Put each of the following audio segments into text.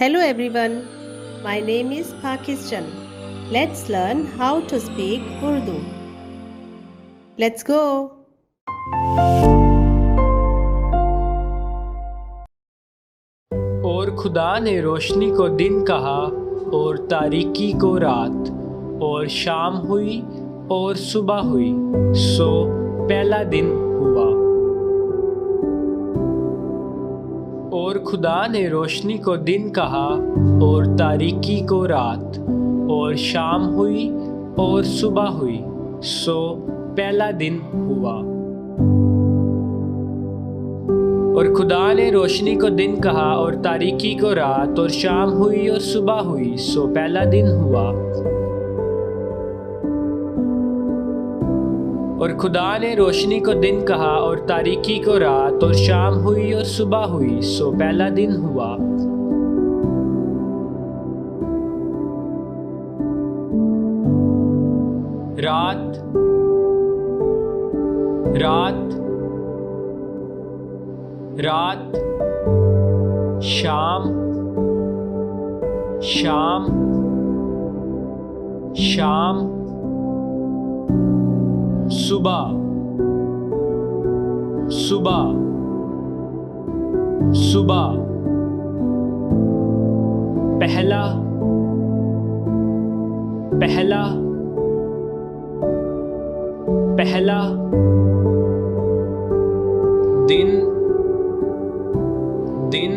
Hello everyone, my name is Pakistan. Let's learn how to speak Urdu. Let's go. और खुदा ने रोशनी को दिन कहा और तारीकी को रात, और शाम हुई और सुबह हुई, सो पहला दिन हुआ। और खुदा ने रोशनी को दिन कहा और तारीकी को रात, और शाम हुई और सुबह हुई, सो पहला दिन हुआ। और खुदा ने रोशनी को दिन कहा और तारीकी को रात, और शाम हुई और सुबह हुई, सो पहला दिन हुआ। और खुदा ने रोशनी को दिन कहा और तारीकी को रात, और शाम हुई और सुबह हुई, सो पहला दिन हुआ। रात, रात, रात, शाम, शाम, शाम, सुबह, सुबह, सुबह, पहला, पहला, पहला, दिन, दिन,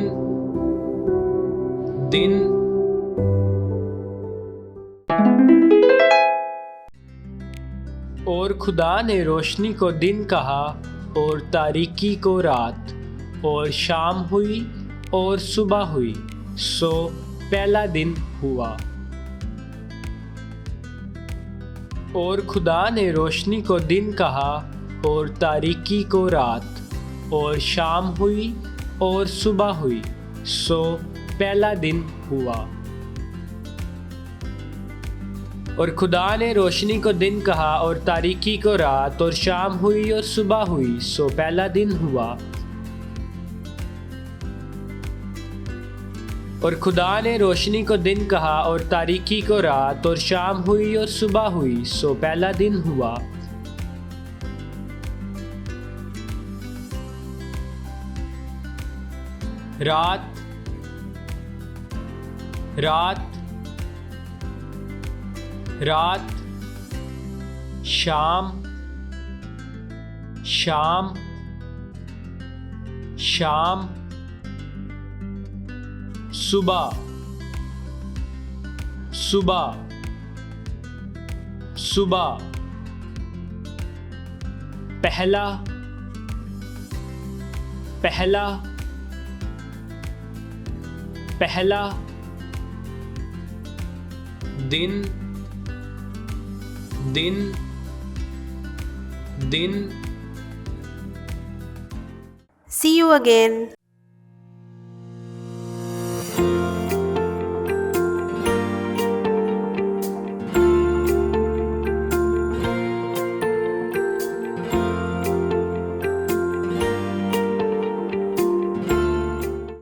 दिन। और खुदा ने रोशनी को दिन कहा और तारीकी को रात, और शाम हुई और सुबह हुई, सो पहला दिन हुआ। और खुदा ने रोशनी को दिन कहा और तारीकी को रात, और शाम हुई और सुबह हुई, सो पहला दिन हुआ। और खुदा ने रोशनी को दिन कहा और तारीकी को रात, और शाम हुई और सुबह हुई, सो पहला दिन हुआ। और खुदा ने रोशनी को दिन कहा और तारीकी को रात, और शाम हुई और सुबह हुई, सो पहला दिन हुआ। रात, रात, रात, शाम, शाम, शाम, सुबह, सुबह, सुबह, पहला, पहला, पहला, दिन, दिन, दिन। See you again.